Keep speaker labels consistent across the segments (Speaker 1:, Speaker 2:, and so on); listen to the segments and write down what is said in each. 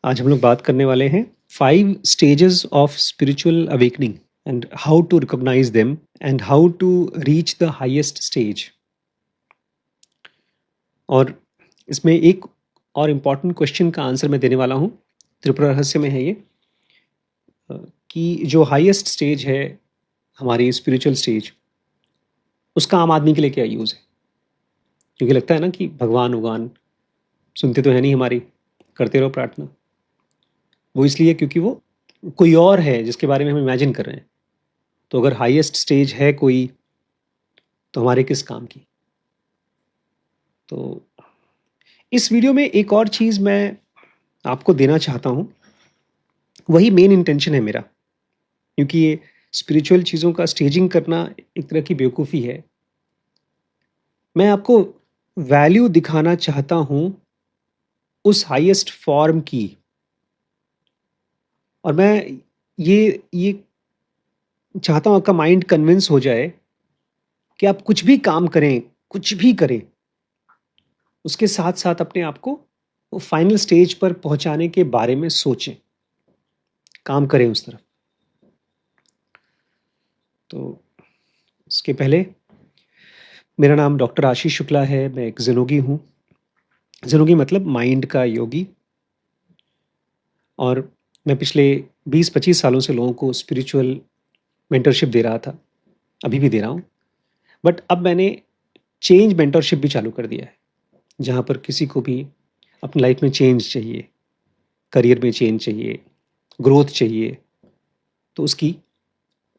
Speaker 1: आज हम लोग बात करने वाले हैं 5 stages of spiritual awakening and how to recognise them and how to reach the highest stage. और इसमें एक और इम्पॉर्टेंट क्वेश्चन का आंसर मैं देने वाला हूँ। त्रिपुरा रहस्य में है ये कि जो हाईएस्ट स्टेज है हमारी स्पिरिचुअल स्टेज, उसका आम आदमी के लिए क्या यूज़ है। क्योंकि लगता है ना कि भगवान उगवान सुनते तो है नहीं हमारी, करते रहो प्रार्थना। वो इसलिए क्योंकि वो कोई और है जिसके बारे में हम इमेजिन कर रहे हैं। तो अगर हाईएस्ट स्टेज है कोई, तो हमारे किस काम की। तो इस वीडियो में एक और चीज़ मैं आपको देना चाहता हूँ, वही मेन इंटेंशन है मेरा। क्योंकि ये स्पिरिचुअल चीज़ों का स्टेजिंग करना एक तरह की बेवकूफ़ी है। मैं आपको वैल्यू दिखाना चाहता हूँ उस हाईएस्ट फॉर्म की। और मैं ये चाहता हूँ आपका माइंड कन्विंस हो जाए कि आप कुछ भी काम करें, कुछ भी करें, उसके साथ साथ अपने आप को वो फाइनल स्टेज पर पहुंचाने के बारे में सोचें, काम करें उस तरफ। तो इसके पहले मेरा नाम डॉक्टर आशीष शुक्ला है, मैं एक ज़िनोगी हूँ। ज़िनोगी मतलब माइंड का योगी। और मैं पिछले 20-25 सालों से लोगों को स्पिरिचुअल मेंटरशिप दे रहा था, अभी भी दे रहा हूँ। बट अब मैंने चेंज मेंटरशिप भी चालू कर दिया है, जहाँ पर किसी को भी अपनी लाइफ में चेंज चाहिए, करियर में चेंज चाहिए, ग्रोथ चाहिए, तो उसकी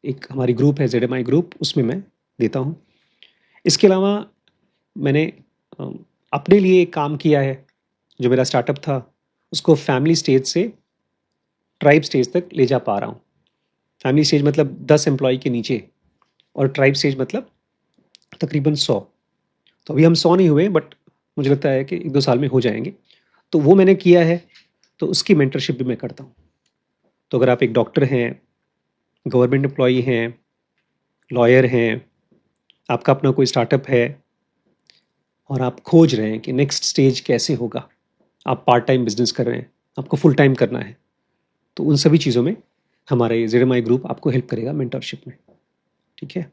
Speaker 1: एक हमारी ग्रुप है ZMI ग्रुप, उसमें मैं देता हूँ। इसके अलावा मैंने अपने लिए एक काम किया है। जो मेरा स्टार्टअप था उसको फैमिली स्टेज से ट्राइब स्टेज तक ले जा पा रहा हूँ। फैमिली स्टेज मतलब 10 एम्प्लॉय के नीचे, और ट्राइब स्टेज मतलब तकरीबन 100। तो अभी हम 100 नहीं हुए, बट मुझे लगता है कि 1-2 साल में हो जाएंगे। तो वो मैंने किया है, तो उसकी मेंटरशिप भी मैं करता हूँ। तो अगर आप एक डॉक्टर हैं, गवर्नमेंट एम्प्लॉई हैं, लॉयर हैं, आपका अपना कोई स्टार्टअप है और आप खोज रहे हैं कि नेक्स्ट स्टेज कैसे होगा, आप पार्ट टाइम बिजनेस कर रहे हैं, आपको फुल टाइम करना है, तो उन सभी चीज़ों में हमारा ये ZMI ग्रुप आपको हेल्प करेगा मेंटरशिप में। ठीक है,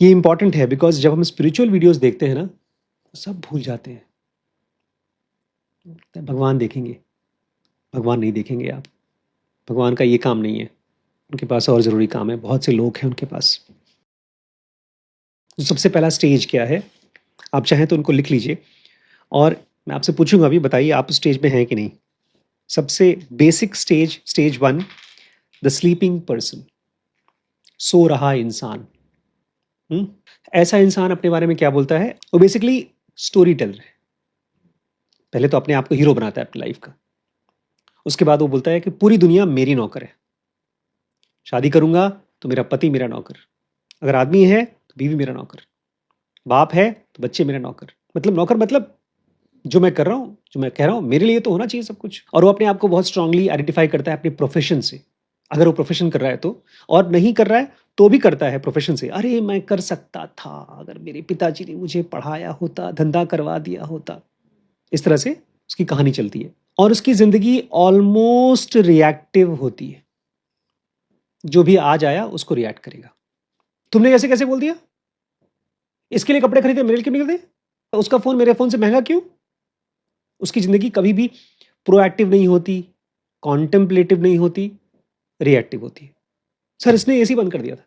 Speaker 1: ये इंपॉर्टेंट है बिकॉज जब हम स्पिरिचुअल वीडियोस देखते हैं ना, तो सब भूल जाते हैं। भगवान देखेंगे, भगवान नहीं देखेंगे आप। भगवान का ये काम नहीं है, उनके पास और ज़रूरी काम है, बहुत से लोग हैं उनके पास। तो सबसे पहला स्टेज क्या है, आप चाहें तो उनको लिख लीजिए, और मैं आपसे पूछूंगा अभी, बताइए आप उस स्टेज में हैं कि नहीं। सबसे basic stage, stage 1, the sleeping person, सो रहा इंसान। ऐसा इंसान अपने बारे में क्या बोलता है, वो बेसिकली स्टोरी टेलर है। पहले तो अपने आप को हीरो बनाता है अपनी लाइफ का, उसके बाद वो बोलता है कि पूरी दुनिया मेरी नौकर है। शादी करूंगा तो मेरा पति मेरा नौकर, अगर आदमी है तो बीवी मेरा नौकर, बाप है तो बच्चे मेरा नौकर। मतलब नौकर मतलब जो मैं कर रहा हूँ, जो मैं कह रहा हूँ, मेरे लिए तो होना चाहिए सब कुछ। और वो अपने आप को बहुत स्ट्रांगली आइडेंटिफाई करता है अपने प्रोफेशन से। अगर वो प्रोफेशन कर रहा है तो, और नहीं कर रहा है तो भी करता है प्रोफेशन से। अरे मैं कर सकता था, अगर मेरे पिताजी ने मुझे पढ़ाया होता, धंधा करवा दिया होता। इस तरह से उसकी कहानी चलती है, और उसकी जिंदगी ऑलमोस्ट रिएक्टिव होती है। जो भी आज आया उसको रिएक्ट करेगा। तुमने कैसे कैसे बोल दिया, इसके लिए कपड़े खरीदे, मेरे लिए क्यों नहीं खरीदे, उसका फोन मेरे फोन से महंगा क्यों। उसकी जिंदगी कभी भी प्रोएक्टिव नहीं होती, कॉन्टेम्पलेटिव नहीं होती, रिएक्टिव होती है। सर इसने एसी बंद कर दिया था,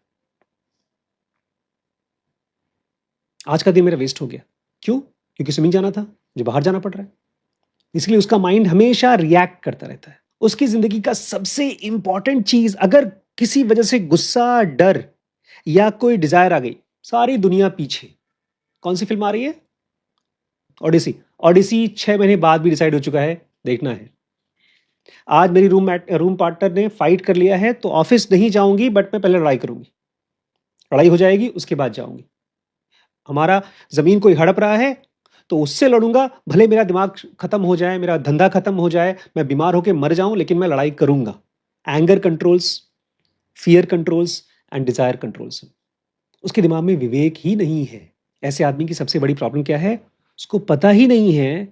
Speaker 1: आज का दिन मेरा वेस्ट हो गया। क्यों? क्योंकि स्विमिंग जाना था, जो बाहर जाना पड़ रहा है। इसलिए उसका माइंड हमेशा रिएक्ट करता रहता है। उसकी जिंदगी का सबसे इंपॉर्टेंट चीज, अगर किसी वजह से गुस्सा, डर या कोई डिजायर आ गई, सारी दुनिया पीछे। कौन सी फिल्म आ रही है? ओडिसी। ओडिसी 6 महीने बाद भी डिसाइड हो चुका है, देखना है। आज मेरी रूम पार्टनर ने फाइट कर लिया है, तो ऑफिस नहीं जाऊंगी, बट मैं पहले लड़ाई करूंगी। लड़ाई हो जाएगी, उसके बाद जाऊंगी। हमारा जमीन कोई हड़प रहा है तो उससे लड़ूंगा, भले मेरा दिमाग खत्म हो जाए, मेरा धंधा खत्म हो जाए, मैं बीमार होकर मर जाऊं, लेकिन मैं लड़ाई करूंगा। Anger controls, fear controls and desire controls. उसके दिमाग में विवेक ही नहीं है। ऐसे आदमी की सबसे बड़ी प्रॉब्लम क्या है, उसको पता ही नहीं है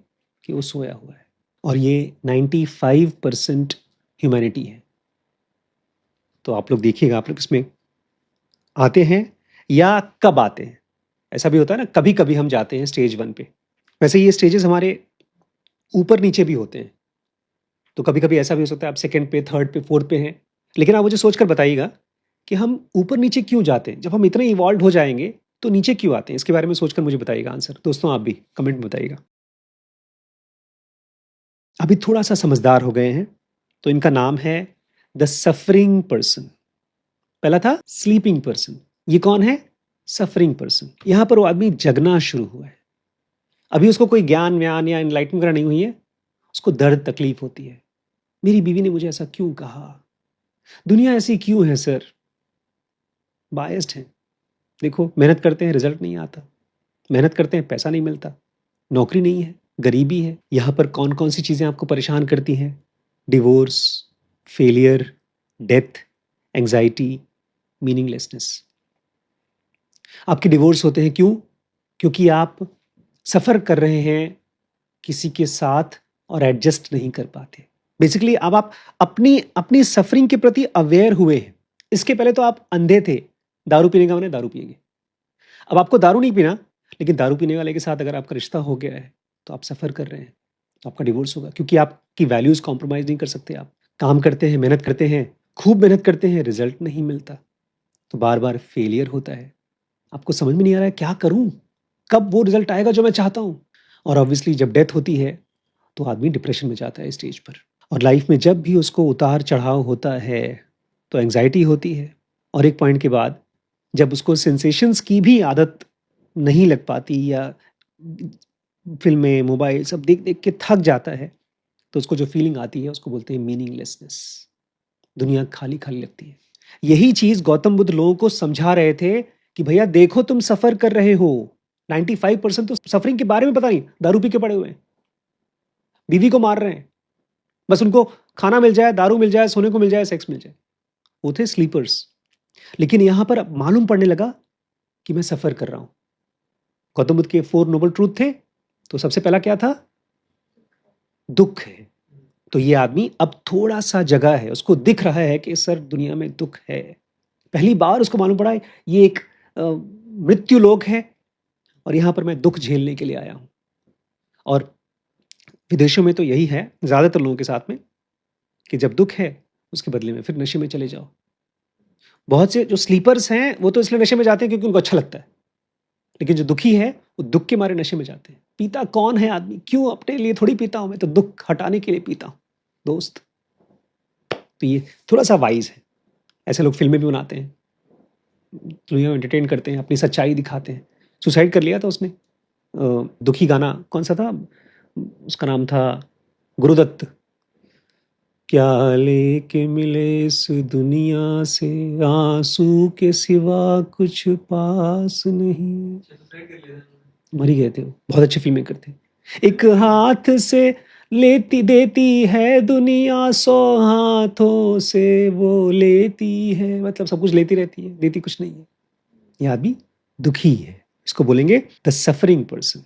Speaker 1: कि वो सोया हुआ है। और ये 95% ह्यूमैनिटी है। तो आप लोग देखिएगा, आप लोग इसमें आते हैं या कब आते हैं। ऐसा भी होता है ना, कभी कभी हम जाते हैं स्टेज 1 पे। वैसे ये स्टेजेस हमारे ऊपर नीचे भी होते हैं। तो कभी कभी ऐसा भी हो सकता है आप सेकंड पे, थर्ड पे, फोर्थ पे हैं, लेकिन आप मुझे सोचकर बताइएगा कि हम ऊपर नीचे क्यों जाते हैं। जब हम इतने इवॉल्व हो जाएंगे तो नीचे क्यों आते हैं, इसके बारे में सोचकर मुझे बताइएगा आंसर। दोस्तों आप भी कमेंट में बताइएगा। अभी थोड़ा सा समझदार हो गए हैं तो इनका नाम है द सफरिंग पर्सन। पहला था स्लीपिंग पर्सन, ये कौन है? Suffering person. यहां पर वो आदमी जगना शुरू हुआ है। अभी उसको कोई ज्ञान व्यान या इनलाइटमेंट वगैरह नहीं हुई है, उसको दर्द तकलीफ होती है। मेरी बीवी ने मुझे ऐसा क्यों कहा, दुनिया ऐसी क्यों है सर, बायस्ड है। देखो, मेहनत करते हैं रिजल्ट नहीं आता, मेहनत करते हैं पैसा नहीं मिलता, नौकरी नहीं है, गरीबी है। यहां पर कौन कौन सी चीजें आपको परेशान करती हैं? Divorce, failure, death, anxiety, meaninglessness. आपके डिवोर्स होते हैं क्यों? क्योंकि आप सफर कर रहे हैं किसी के साथ और एडजस्ट नहीं कर पाते। बेसिकली अब आप अपनी अपनी सफरिंग के प्रति अवेयर हुए हैं। इसके पहले तो आप अंधे थे, दारू पीने का मैंने दारू पिएंगे। अब आपको दारू नहीं पीना, लेकिन दारू पीने वाले के साथ अगर आपका रिश्ता हो गया है तो आप सफर कर रहे हैं, तो आपका डिवोर्स होगा, क्योंकि आपकी वैल्यूज कॉम्प्रोमाइज नहीं कर सकते। आप काम करते हैं, मेहनत करते हैं, खूब मेहनत करते हैं, रिजल्ट नहीं मिलता, तो बार बार फेलियर होता है। आपको समझ में नहीं आ रहा है क्या करूं, कब वो रिजल्ट आएगा जो मैं चाहता हूं। और ऑब्वियसली जब डेथ होती है तो आदमी डिप्रेशन में जाता है स्टेज पर। और लाइफ में जब भी उसको उतार चढ़ाव होता है तो एंजाइटी होती है। और एक पॉइंट के बाद जब उसको सेंसेशंस की भी आदत नहीं लग पाती, या फिल्में, मोबाइल सब देख देख के थक जाता है, तो उसको जो फीलिंग आती है उसको बोलते हैं मीनिंगलेसनेस। दुनिया खाली खाली लगती है। यही चीज गौतम बुद्ध लोगों को समझा रहे थे कि भैया देखो तुम सफर कर रहे हो, 95% तो सफरिंग के बारे में पता नहीं, दारू पी के पड़े हुए हैं, बीवी को मार रहे हैं, बस उनको खाना मिल जाए, दारू मिल जाए, सोने को मिल जाए, सेक्स मिल जाए। वो थे स्लीपर्स। लेकिन यहां पर मालूम पड़ने लगा कि मैं सफर कर रहा हूं। गौतम बुद्ध के 4 नोबल ट्रूथ थे, तो सबसे पहला क्या था? दुख है। तो ये आदमी अब थोड़ा सा जगह है, उसको दिख रहा है कि सर दुनिया में दुख है। पहली बार उसको मालूम पड़ा ये एक मृत्यु लोक है और यहां पर मैं दुख झेलने के लिए आया हूं। और विदेशों में तो यही है ज्यादातर लोगों के साथ में, कि जब दुख है उसके बदले में फिर नशे में चले जाओ। बहुत से जो स्लीपर्स हैं वो तो इसलिए नशे में जाते हैं क्योंकि उनको अच्छा लगता है, लेकिन जो दुखी है वो दुख के मारे नशे में जाते हैं। पीता कौन है आदमी? क्यों? अपने लिए थोड़ी पीता हूं मैं, तो दुख हटाने के लिए पीता हूं दोस्त। तो ये थोड़ा सा वाइज है। ऐसे लोग फिल्में भी बनाते हैं, दुनिया में एंटरटेन करते हैं, अपनी सच्चाई दिखाते हैं। सुसाइड कर लिया था उसने, दुखी गाना कौन सा था, उसका नाम था गुरुदत्त। क्या लेके मिले इस दुनिया से, आंसू के सिवा कुछ पास नहीं। मर ही गए थे वो, बहुत अच्छे फिल्म मेकर थे। एक हाथ से लेती देती है दुनिया, 100 हाथों से वो लेती है। मतलब सब कुछ लेती रहती है, देती कुछ नहीं है। ये आदमी दुखी है, इसको बोलेंगे द सफरिंग पर्सन।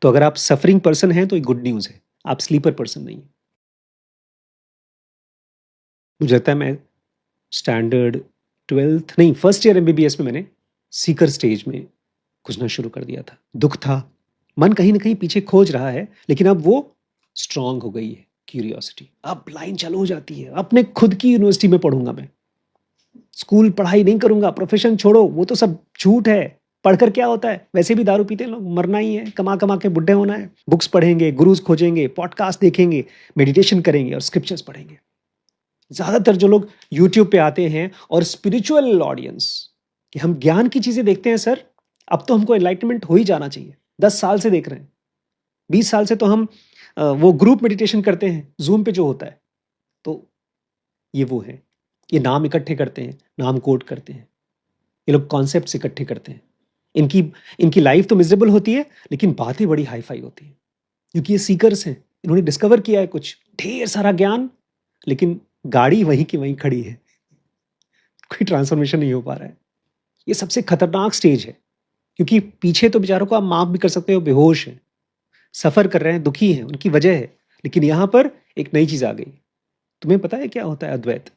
Speaker 1: तो अगर आप सफरिंग पर्सन हैं तो ये गुड न्यूज है, आप स्लीपर पर्सन नहीं है। मुझे लगता है मैं स्टैंडर्ड 12th नहीं, फर्स्ट ईयर एमबीबीएस में मैंने सीकर स्टेज में खुजना शुरू कर दिया था। दुख था, मन कहीं ना कहीं पीछे खोज रहा है, लेकिन अब वो स्ट्रांग हो गई है क्यूरियोसिटी। अब लाइन चालू हो जाती है, अपने खुद की यूनिवर्सिटी में पढ़ूंगा मैं, स्कूल पढ़ाई नहीं करूंगा, प्रोफेशन छोड़ो, वो तो सब झूठ है। पढ़कर क्या होता है, वैसे भी दारू पीते हैं लोग, मरना ही है, कमा कमा के बुढ़े होना है। बुक्स पढ़ेंगे, गुरुज खोजेंगे, पॉडकास्ट देखेंगे, मेडिटेशन करेंगे और स्क्रिप्चर्स पढ़ेंगे। ज्यादातर जो लोग यूट्यूब पे आते हैं और स्पिरिचुअल ऑडियंस, कि हम ज्ञान की चीजें देखते हैं सर, अब तो हमको एनलाइटमेंट हो ही जाना चाहिए। 10 साल से देख रहे हैं, 20 साल से तो हम वो ग्रुप मेडिटेशन करते हैं जूम पे जो होता है। तो ये वो है, ये नाम इकट्ठे करते हैं, नाम कोट करते हैं, ये लोग कॉन्सेप्ट्स इकट्ठे करते हैं। इनकी इनकी लाइफ तो मिजरेबल होती है, लेकिन बातें बड़ी हाई फाई होती है, क्योंकि ये सीकर्स हैं। इन्होंने डिस्कवर किया है कुछ ढेर सारा ज्ञान, लेकिन गाड़ी वहीं की वहीं खड़ी है, कोई ट्रांसफॉर्मेशन नहीं हो पा रहा है। ये सबसे खतरनाक स्टेज है, क्योंकि पीछे तो बेचारों को आप माफ भी कर सकते हो, बेहोश हैं, सफर कर रहे हैं, दुखी हैं, उनकी वजह है, लेकिन यहाँ पर एक नई चीज़ आ गई। तुम्हें पता है क्या होता है अद्वैत?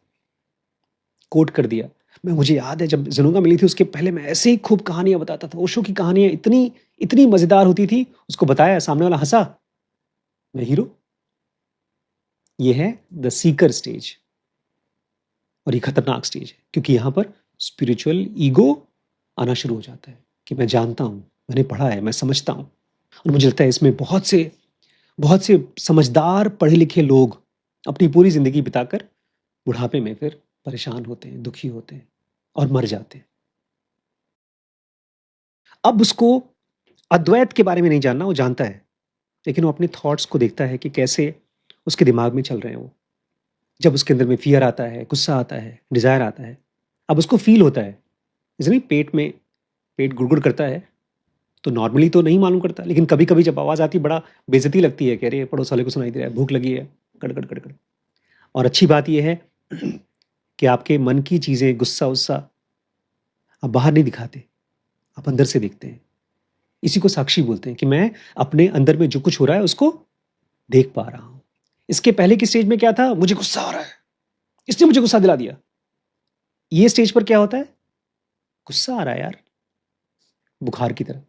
Speaker 1: कोट कर दिया। मुझे याद है जब ज़ुनोंगा मिली थी उसके पहले मैं ऐसे ही खूब कहानियाँ बताता था। ओशो की कहानियाँ इतनी इतनी मज़ेदार होती थी, उसको बताया, सामने वाला हँसा, मैं हीरो। ये है द सीकर स्टेज और ये खतरनाक स्टेज है क्योंकि यहाँ पर स्पिरिचुअल ईगो आना शुरू हो जाता है कि मैं जानता हूँ, मैंने पढ़ा है, मैं समझता हूँ। और मुझे लगता है इसमें बहुत से समझदार पढ़े लिखे लोग अपनी पूरी ज़िंदगी बिताकर बुढ़ापे में फिर परेशान होते हैं, दुखी होते हैं और मर जाते हैं। अब उसको अद्वैत के बारे में नहीं जानना, वो जानता है, लेकिन वो अपने थॉट्स को देखता है कि कैसे उसके दिमाग में चल रहे हैं वो। जब उसके अंदर में फ़ियर आता है, गुस्सा आता है, डिज़ायर आता है, अब उसको फ़ील होता है, जैसे नहीं पेट गुड़गुड़ करता है, तो नॉर्मली तो नहीं मालूम करता, लेकिन कभी-कभी जब आवाज़ आती है बड़ा बेइज़्ज़ती लगती है कि अरे! पड़ोस वाले को सुनाई दे रहा है, भूख लगी है, कड़-कड़, कड़-कड़। और अच्छी बात ये है कि आपके मन की चीज़ें, गुस्सा-वुस्सा आप बाहर नहीं दिखाते, आप अंदर से देखते हैं। इसी को साक्षी बोलते हैं कि मैं अपने अंदर में जो कुछ हो रहा है उसको देख पा रहा हूँ। इसके पहले की स्टेज में क्या था? मुझे गुस्सा आ रहा है, इसने मुझे गुस्सा दिला दिया। ये स्टेज पर क्या होता है? गुस्सा आ रहा है यार, बुखार की तरह।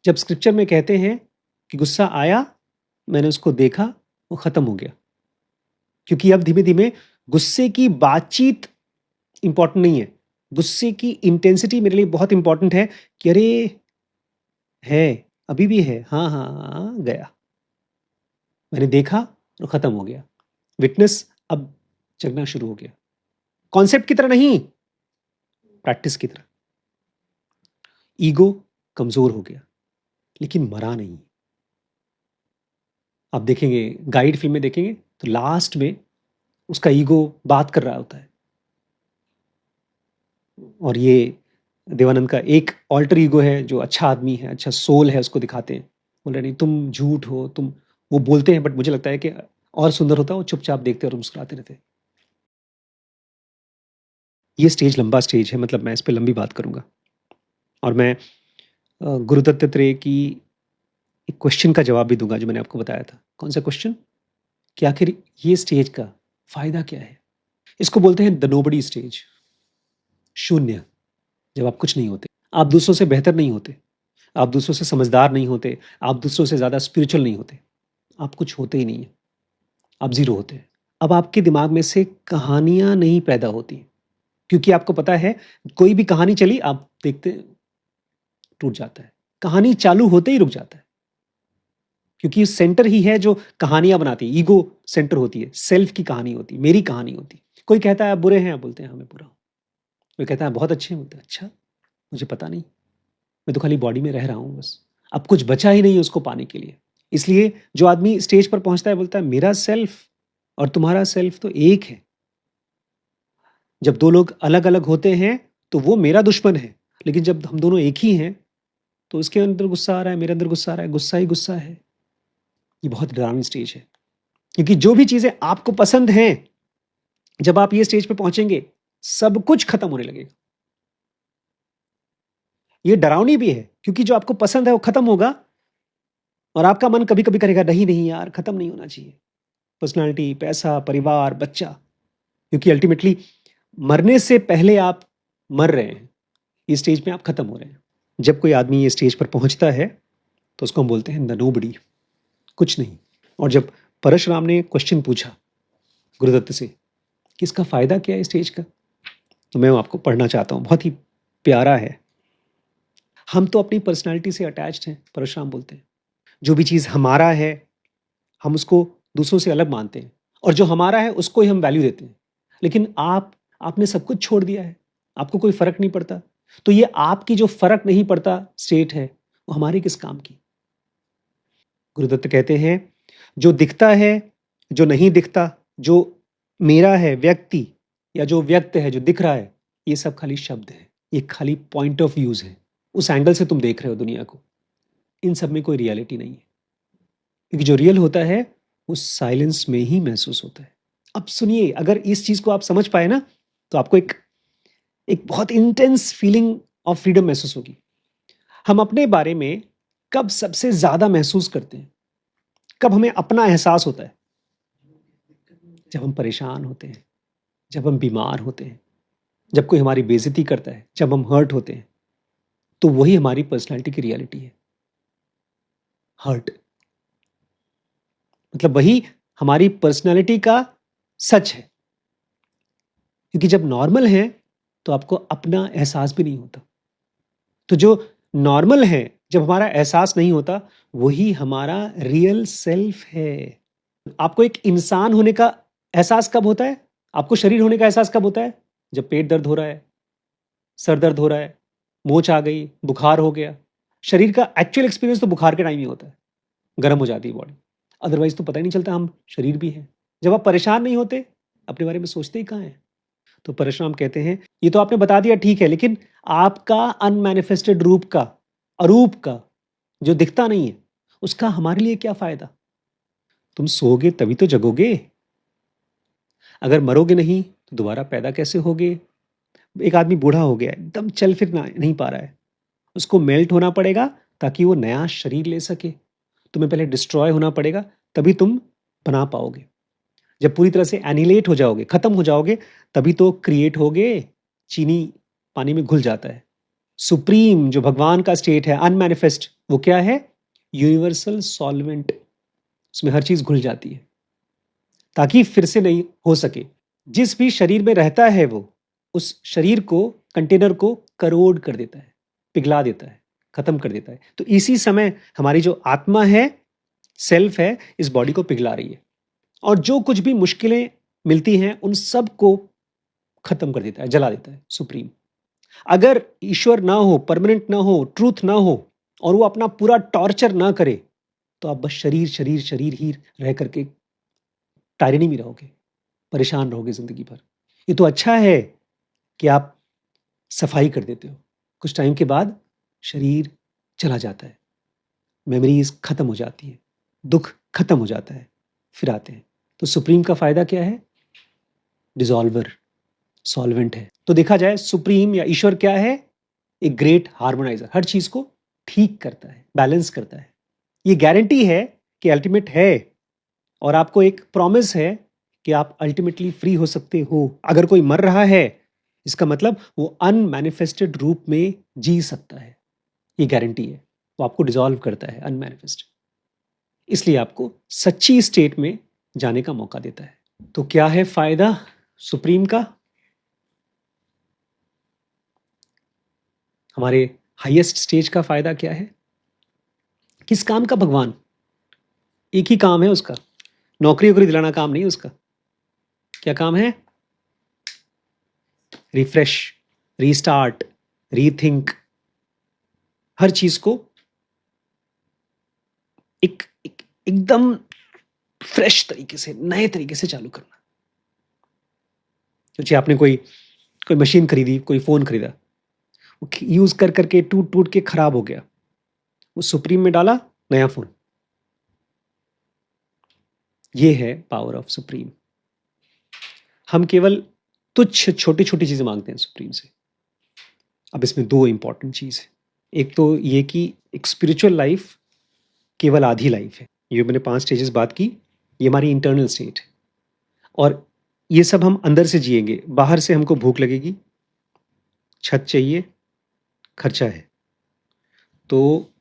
Speaker 1: जब स्क्रिप्चर में कहते हैं कि गुस्सा आया, मैंने उसको देखा, वो खत्म हो गया। क्योंकि अब धीमे-धीमे गुस्से की बातचीत इम्पोर्टेंट नहीं है। गुस्से की इंटेंसिटी मेरे लिए बहुत इम्पोर्टेंट है कि अरे! है, अभी भी है। हाँ, हाँ, हाँ, गया। मैंने देखा और खत्म हो गया। विटनेस अब जगना शुरू हो गया। कॉन्सेप्ट की तरह नहीं, प्रैक्टिस की तरह। ईगो कमज़ोर हो गया, लेकिन मरा नहीं। आप देखेंगे, गाइड फ़िल्म में देखेंगे, तो लास्ट में उसका ईगो बात कर रहा होता है। और ये देवानंद का एक अल्टर ईगो है जो अच्छा आदमी है, अच्छा सोल है, उसको दिखाते हैं। बोल रहे नहीं तुम झूठ हो, तुम वो बोलते हैं बट मुझे लगता है कि और सुंदर होता वो चुपचाप देखते और मुस्कुराते रहते। ये स्टेज लंबा स्टेज है, मतलब मैं इस पे लंबी बात करूँगा। और मैं गुरु दत्तात्रेय की एक क्वेश्चन का जवाब भी दूँगा जो मैंने आपको बताया था। कौन-सा क्वेश्चन? कि आखिर ये स्टेज का फ़ायदा क्या है? इसको बोलते हैं द नोबडी स्टेज, शून्य, जब आप कुछ नहीं होते। आप दूसरों से बेहतर नहीं होते, आप दूसरों से समझदार नहीं होते, आप दूसरों से ज़्यादा स्पिरिचुअल नहीं होते। आप कुछ होते ही नहीं हैं, आप ज़ीरो होते हैं। अब आपके दिमाग में से कहानियाँ नहीं पैदा होती, क्योंकि आपको पता है कोई भी कहानी चली आप देखते हैं, टूट जाता है। कहानी चालू होते ही रुक जाता है, क्योंकि सेंटर ही है जो कहानियाँ बनाती है, ईगो सेंटर होती है, सेल्फ की कहानी होती है, मेरी कहानी होती है। कोई कहता है आप बुरे हैं, आप बोलते हैं हाँ, मैं बुरा हूँ। कोई कहता है बहुत अच्छे हैं, बोलते हैं अच्छा, मुझे पता नहीं, मैं तो खाली बॉडी में रह रहा हूँ बस। अब कुछ बचा ही नहीं है उसको पाने के लिए। इसलिए जो आदमी स्टेज पर पहुँचता है बोलता है मेरा सेल्फ और तुम्हारा सेल्फ तो एक है। जब 2 लोग अलग-अलग होते हैं, तो वो मेरा दुश्मन है, लेकिन जब हम दोनों एक ही हैं, तो उसके अंदर गुस्सा आ रहा है, मेरे अंदर गुस्सा आ रहा है, गुस्सा ही गुस्सा है। ये बहुत डरावनी स्टेज है, क्योंकि जो भी चीज़ें आपको पसंद हैं, जब आप ये स्टेज पे पहुँचेंगे, सब कुछ खत्म होने लगेगा। ये डरावनी भी है, क्योंकि जो आपको पसंद है वो खत्म होगा और आपका मन कभी-कभी करेगा नहीं, नहीं यार खत्म नहीं होना चाहिए। पर्सनैलिटी, पैसा, परिवार, बच्चा, क्योंकि अल्टीमेटली मरने से पहले आप मर रहे हैं। इस स्टेज में आप खत्म हो रहे हैं। जब कोई आदमी ये स्टेज पर पहुँचता है, तो उसको हम बोलते हैं द नोबडी, कुछ नहीं। और जब परशुराम ने क्वेश्चन पूछा गुरुदत्त से कि इसका फ़ायदा क्या है इस स्टेज का? तो मैं वो आपको पढ़ना चाहता हूँ, बहुत ही प्यारा है। हम तो अपनी पर्सनैलिटी से अटैच्ड हैं, परशुराम बोलते हैं। जो भी चीज़ हमारा है, हम उसको दूसरों से अलग मानते हैं और जो हमारा है उसको ही हम वैल्यू देते हैं। लेकिन आपने सब कुछ छोड़ दिया है, आपको कोई फ़र्क नहीं पड़ता। तो ये आपकी जो फ़र्क नहीं पड़ता स्टेट है, वो हमारे किस काम की? गुरुदत्त कहते हैं, जो दिखता है, जो नहीं दिखता, जो मेरा है व्यक्ति या जो व्यक्त है, जो दिख रहा है, ये सब खाली शब्द हैं। ये खाली पॉइंट ऑफ व्यूज़ हैं। उस एंगल से तुम देख रहे हो दुनिया को। इन सब में कोई रियलिटी नहीं है। क्योंकि जो रियल होता है, वो साइलेंस में ही महसूस होता है। अब सुनिए, अगर इस चीज़ को आप समझ पाए ना, तो आपको एक एक बहुत इंटेंस फीलिंग ऑफ फ्रीडम महसूस होगी। हम अपने बारे में कब सबसे ज़्यादा महसूस करते हैं? कब हमें अपना एहसास होता है? जब हम परेशान होते हैं, जब हम बीमार होते हैं, जब कोई हमारी बेइज्जती करता है, जब हम हर्ट होते हैं, तो वही हमारी पर्सनैलिटी की रियलिटी है। हर्ट मतलब वही हमारी पर्सनैलिटी का सच है। क्योंकि जब नॉर्मल है तो आपको अपना एहसास भी नहीं होता। तो जो नॉर्मल है, जब हमारा एहसास नहीं होता, वही हमारा रियल सेल्फ है। आपको एक इंसान होने का एहसास कब होता है? आपको शरीर होने का एहसास कब होता है? जब पेट दर्द हो रहा है, सर दर्द हो रहा है, मोच आ गई, बुखार हो गया। शरीर का एक्चुअल एक्सपीरियंस तो बुखार के टाइम ही होता है, गर्म हो जाती है बॉडी। अदरवाइज तो पता ही नहीं चलता हम शरीर भी हैं। जब आप परेशान नहीं होते, अपने बारे में सोचते ही कहाँ हैं? तो परशुराम कहते हैं, ये तो आपने बता दिया ठीक है, लेकिन आपका अनमैनिफेस्टेड रूप का, अरूप का, जो दिखता नहीं है, उसका हमारे लिए क्या फायदा? तुम सोओगे तभी तो जगोगे। अगर मरोगे नहीं तो दोबारा पैदा कैसे होगे? एक आदमी बूढ़ा हो गया, एकदम चल फिर नहीं पा रहा है, उसको मेल्ट होना पड़ेगा ताकि वो नया शरीर ले सके। तुम्हें पहले डिस्ट्रॉय होना पड़ेगा, तभी तुम बना पाओगे। जब पूरी तरह से एनिहिलेट हो जाओगे, खत्म हो जाओगे, तभी तो क्रिएट होगे। चीनी पानी में घुल जाता है। सुप्रीम जो भगवान का स्टेट है, अनमैनिफेस्ट, वो क्या है? Universal solvent. उसमें हर चीज घुल जाती है ताकि फिर से नहीं हो सके। जिस भी शरीर में रहता है वो उस शरीर को, कंटेनर को करोड़ कर देता है, पिघला देता है, खत्म कर देता है। तो इसी समय हमारी जो आत्मा है, सेल्फ है, इस बॉडी को पिघला रही है और जो कुछ भी मुश्किलें मिलती हैं उन सब को खत्म कर देता है, जला देता है सुप्रीम। अगर ईश्वर ना हो, परमानेंट ना हो, ट्रूथ ना हो और वो अपना पूरा टॉर्चर ना करे, तो आप बस शरीर शरीर शरीर ही रह करके टायरनी में रहोगे, परेशान रहोगे जिंदगी भर। ये तो अच्छा है कि आप सफाई कर देते हो, कुछ टाइम के बाद शरीर चला जाता है, मेमोरीज खत्म हो जाती है, दुख खत्म हो जाता है, फिर आते हैं। तो सुप्रीम का फायदा क्या है? डिसॉल्वर, सॉल्वेंट है। तो देखा जाए सुप्रीम या ईश्वर क्या है? एक ग्रेट हार्मोनाइजर, हर चीज को ठीक करता है, बैलेंस करता है। ये गारंटी है कि अल्टीमेट है और आपको एक प्रॉमिस है कि आप अल्टीमेटली फ्री हो सकते हो। अगर कोई मर रहा है, इसका मतलब वो अनमैनिफेस्टेड रूप में जी सकता है। ये गारंटी है। वो आपको डिसॉल्व करता है, अनमैनिफेस्ट। इसलिए आपको सच्ची स्टेट में जाने का मौका देता है। तो क्या है फायदा सुप्रीम का? हमारे हाईएस्ट स्टेज का फायदा क्या है? किस काम का भगवान? एक ही काम है उसका, नौकरी वोकरी दिलाना काम नहीं उसका। क्या काम है? रिफ्रेश, रीस्टार्ट, रीथिंक, हर चीज को एकदम फ्रेश तरीके से, नए तरीके से चालू करना। सोचिए आपने कोई मशीन खरीदी, कोई फोन खरीदा, वो यूज कर करके टूट टूट के खराब हो गया, वो सुप्रीम में डाला, नया फोन। ये है पावर ऑफ सुप्रीम। हम केवल तुच्छ छोटी छोटी चीजें मांगते हैं सुप्रीम से। अब इसमें दो इंपॉर्टेंट चीज है। एक तो ये कि एक स्पिरिचुअल लाइफ केवल आधी लाइफ है। ये मैंने 5 स्टेजेस बात की, ये हमारी इंटरनल स्टेट है और ये सब हम अंदर से जिएंगे। बाहर से हमको भूख लगेगी, छत चाहिए, खर्चा है। तो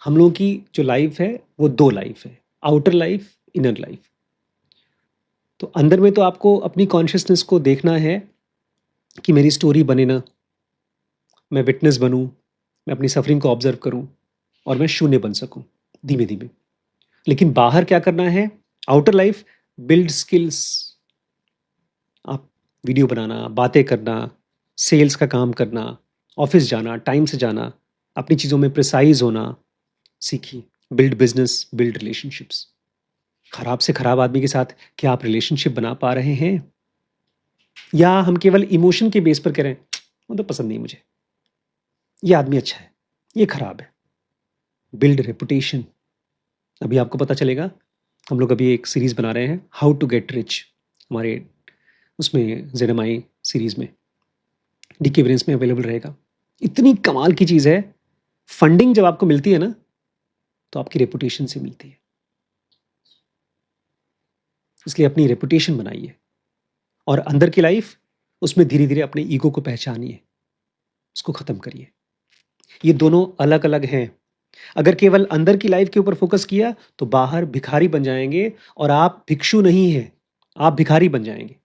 Speaker 1: हम लोगों की जो लाइफ है वो 2 लाइफ है, आउटर लाइफ, इनर लाइफ। तो अंदर में तो आपको अपनी कॉन्शियसनेस को देखना है कि मेरी स्टोरी बने ना, मैं विटनेस बनूं, मैं अपनी सफरिंग को ऑब्जर्व करूं और मैं शून्य बन सकूं धीमे धीमे। लेकिन बाहर क्या करना है? Outer life, build skills. आप वीडियो बनाना, बातें करना, सेल्स का काम करना, ऑफिस जाना, टाइम से जाना, अपनी चीज़ों में प्रिसाइज होना सीखिए। Build business, build relationships. खराब से खराब आदमी के साथ क्या आप रिलेशनशिप बना पा रहे हैं? या हम केवल इमोशन के बेस पर कह रहे हैं वो तो पसंद नहीं मुझे, ये आदमी अच्छा है, ये खराब है। Build reputation. अभी आपको पता चलेगा, हम लोग अभी एक सीरीज बना रहे हैं, हाउ टू गेट रिच, हमारे उसमें जेडएमआई सीरीज में डीके ब्रेन्स में अवेलेबल रहेगा। इतनी कमाल की चीज़ है। फंडिंग जब आपको मिलती है ना, तो आपकी रेपुटेशन से मिलती है। इसलिए अपनी रेपुटेशन बनाइए। और अंदर की लाइफ, उसमें धीरे-धीरे अपने ईगो को पहचानिए, उसको खत्म करिए। ये दोनों अलग-अलग हैं। अगर केवल अंदर की लाइफ के ऊपर फोकस किया, तो बाहर भिखारी बन जाएँगे और आप भिक्षु नहीं हैं, आप भिखारी बन जाएँगे।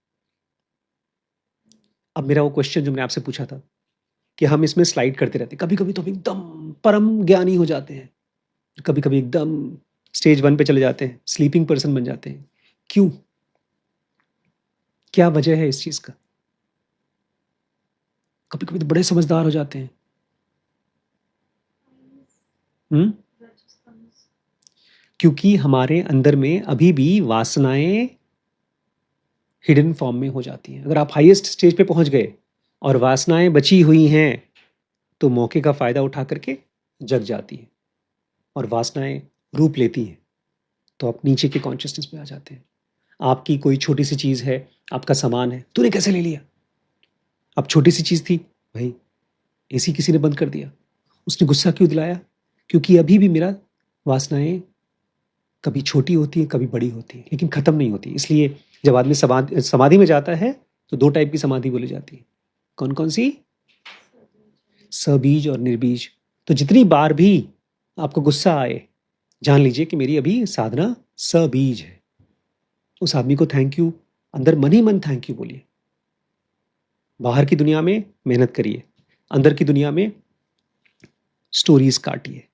Speaker 1: अब मेरा वो क्वेश्चन जो मैंने आपसे पूछा था, कि हम इसमें स्लाइड करते रहते हैं। कभी-कभी तो हम एकदम परम ज्ञानी हो जाते हैं, कभी-कभी एकदम स्टेज 1 पे चले जाते हैं, स्लीपिंग पर्सन बन जाते हैं। क्यों? क्या वजह है इस चीज़ का? कभी-कभी तो बड़े समझदार हो जाते हैं। हुँ? क्योंकि हमारे अंदर में अभी भी वासनाएँ हिडन फॉर्म में हो जाती हैं। अगर आप हाईएस्ट स्टेज पे पहुँच गए और वासनाएँ बची हुई हैं, तो मौके का फ़ायदा उठा करके जग जाती हैं और वासनाएँ रूप लेती हैं, तो आप नीचे के कॉन्शियसनेस में आ जाते हैं। आपकी कोई छोटी-सी चीज़ है, आपका सामान है, तूने कैसे ले लिया? अब छोटी-सी चीज़ थी, भई एसी किसी ने बंद कर दिया। उसने गुस्सा क्यों दिलाया? क्योंकि अभी भी मेरा वासनाएँ कभी छोटी होती हैं, कभी बड़ी होती हैं, लेकिन खत्म नहीं होती। इसलिए जब आदमी समाधि में जाता है, तो 2 टाइप की समाधि बोली जाती है। कौन-कौन सी? सबीज और निर्बीज। तो जितनी बार भी आपको गुस्सा आए, जान लीजिए कि मेरी अभी साधना सबीज है। उस आदमी को थैंक यू, अंदर मन ही मन थैंक यू बोलिए। बाहर की दुनिया में मेहनत करिए, अंदर की दुनिया में स्टोरीज काटिए,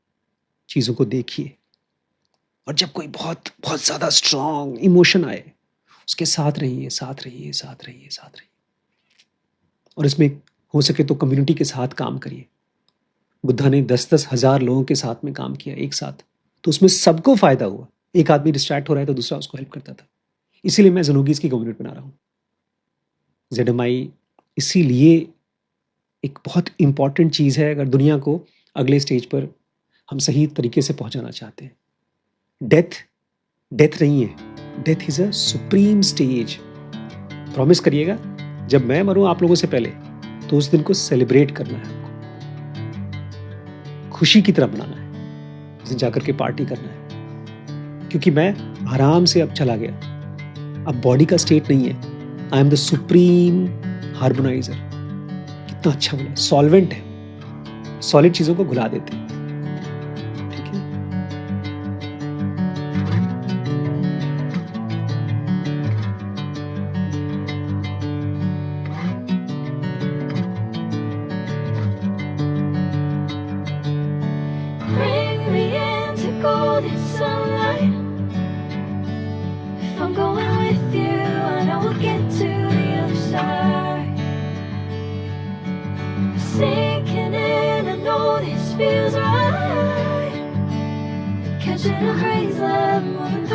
Speaker 1: चीज़ों को देखिए। और जब कोई बहुत बहुत ज़्यादा स्ट्रॉन्ग इमोशन आए, उसके साथ रहिए, साथ रहिए, साथ रहिए, साथ रहिए। और इसमें हो सके तो कम्युनिटी के साथ काम करिए। बुद्धा ने 10-10 हज़ार लोगों के साथ में काम किया एक साथ, तो उसमें सबको फ़ायदा हुआ। एक आदमी डिस्ट्रैक्ट हो रहा है तो दूसरा उसको हेल्प करता था। इसीलिए मैं ज़ेनोगीज़ की कम्युनिटी बना रहा हूँ। ZMI इसीलिए एक बहुत इम्पॉर्टेंट चीज़ है, अगर दुनिया को अगले स्टेज पर हम सही तरीके से पहुँचाना चाहते हैं। डेथ नहीं है, death is a supreme stage. Promise करिएगा, जब मैं मरूँ आप लोगों से पहले, तो उस दिन को सेलिब्रेट करना है हमको, खुशी की तरह मनाना है, उस दिन जाकर के पार्टी करना है। क्योंकि मैं आराम से अब चला गया, अब बॉडी का स्टेट नहीं है। I am the supreme harmoniser. कितना अच्छा बोला, सॉल्वेंट है, सॉलिड चीज़ों को घुला देते हैं। ठीक है?
Speaker 2: Bring me into golden sunlight. If I'm going with you, I know we'll get to the other side. Sinking in, I know this feels right. Catching a breeze, love moving